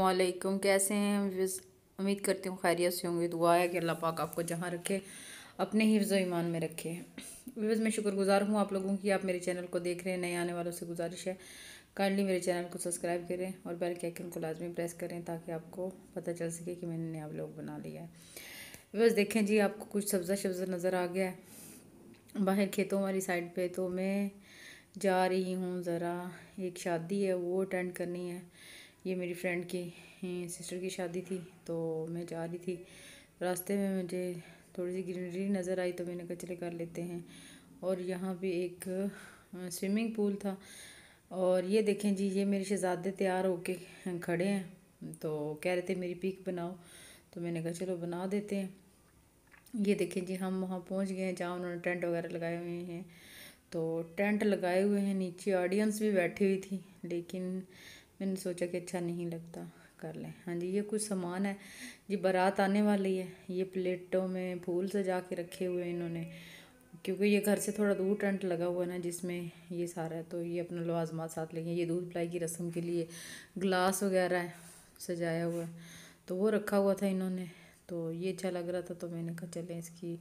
अस्सलामुअलैकुम। कैसे हैं उम्मीद करती हूँ खैरियत से होंगे। दुआ है कि अल्लाह पाक आपको जहाँ रखे अपने हिफ्ज़ व ईमान में रखे। व्यूअर्स, मैं शुक्रगुजार हूँ आप लोगों की, आप मेरे चैनल को देख रहे हैं। नए आने वालों से गुजारिश है काइंडली मेरे चैनल को सब्सक्राइब करें और बेल के आइकन को लाजमी प्रेस करें ताकि आपको पता चल सके कि मैंने नया व्लॉग बना लिया है। व्यूअर्स देखें जी, आपको कुछ सब्ज़ा नज़र आ गया है बाहर खेतों वाली साइड पे। तो मैं जा रही हूँ, ज़रा एक शादी है वो अटेंड करनी है। ये मेरी फ्रेंड की सिस्टर की शादी थी, तो मैं जा रही थी। रास्ते में मुझे थोड़ी सी ग्रीनरी नज़र आई तो मैंने कहा चले कर लेते हैं। और यहाँ पे एक स्विमिंग पूल था। और ये देखें जी, ये मेरे शहज़ादे तैयार होके खड़े हैं, तो कह रहे थे मेरी पिक बनाओ, तो मैंने कहा चलो बना देते हैं। ये देखें जी, हम वहाँ पहुँच गए हैं जहाँ उन्होंने टेंट वगैरह लगाए हुए हैं। तो टेंट लगाए हुए हैं, नीचे ऑडियंस भी बैठी हुई थी, लेकिन मैंने सोचा कि अच्छा नहीं लगता, कर लें। हाँ जी, ये कुछ सामान है जी, बारात आने वाली है। ये प्लेटों में फूल सजा के रखे हुए हैं इन्होंने, क्योंकि ये घर से थोड़ा दूर टेंट लगा हुआ है ना जिसमें ये सारा है। तो ये अपना लवाजमात साथ लेंगे। ये दूध पिलाई की रस्म के लिए ग्लास वगैरह है सजाया हुआ है, तो वो रखा हुआ था इन्होंने। तो ये अच्छा लग रहा था, तो मैंने कहा चलें इसकी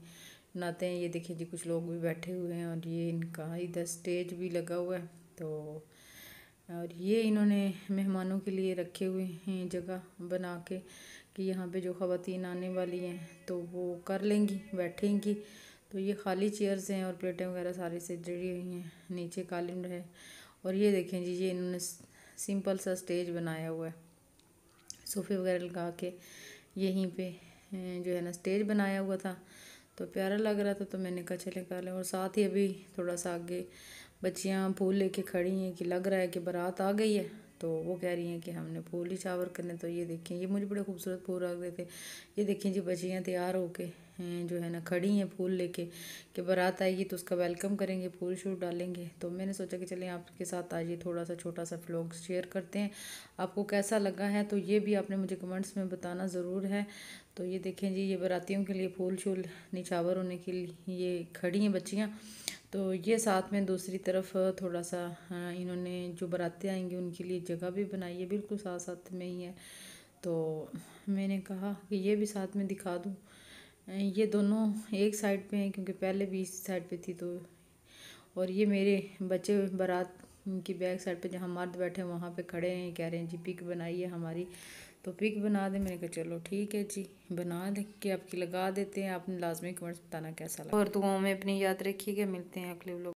बनाते हैं। ये देखिए जी, कुछ लोग भी बैठे हुए हैं और ये इनका इधर स्टेज भी लगा हुआ है। तो और ये इन्होंने मेहमानों के लिए रखे हुए हैं जगह बना के कि यहाँ पे जो ख़वातीन आने वाली हैं तो वो कर लेंगी, बैठेंगी। तो ये खाली चेयर्स हैं और प्लेटें वगैरह सारी से जड़ी हुई हैं, नीचे कालीन है। और ये देखें जी, ये इन्होंने सिंपल सा स्टेज बनाया हुआ है, सोफ़े वगैरह लगा के यहीं पे जो है ना स्टेज बनाया हुआ था। तो प्यारा लग रहा था, तो मैंने कहा चले कर लें। और साथ ही अभी थोड़ा सा आगे बच्चियां फूल लेके खड़ी हैं कि लग रहा है कि बारात आ गई है, तो वो कह रही हैं कि हमने फूल ही शावर करने। तो ये देखें, ये मुझे बड़े खूबसूरत फूल लग रहे थे। ये देखें जी, बच्चियां तैयार होके जो है ना खड़ी हैं फूल लेके कि बारात आएगी तो उसका वेलकम करेंगे, फूल शूट डालेंगे। तो मैंने सोचा कि चलें आपके साथ आज ये थोड़ा सा छोटा सा व्लॉग शेयर करते हैं। आपको कैसा लगा है तो ये भी आपने मुझे कमेंट्स में बताना ज़रूर है। तो ये देखें जी, ये बारातियों के लिए फूल शूल निछावर होने के लिए ये खड़ी हैं बच्चियाँ। तो ये साथ में दूसरी तरफ थोड़ा सा इन्होंने जो बारातें आएंगी उनके लिए जगह भी बनाई है, बिल्कुल साथ साथ में ही है। तो मैंने कहा कि ये भी साथ में दिखा दूँ। ये दोनों एक साइड पे हैं क्योंकि पहले भी इस साइड पे थी। तो और ये मेरे बच्चे बारात की बैक साइड पे जहाँ मर्द बैठे हैं वहाँ पे खड़े हैं, कह रहे हैं जी पिक बनाइए हमारी, तो पिक बना दे। मैंने कहा चलो ठीक है जी, बना दे के आपकी लगा देते हैं। आपने लाजमी कमेंट्स बताना कैसा लगा और दुआओं में अपनी याद रखिएगा। मिलते हैं अगले व्लॉग।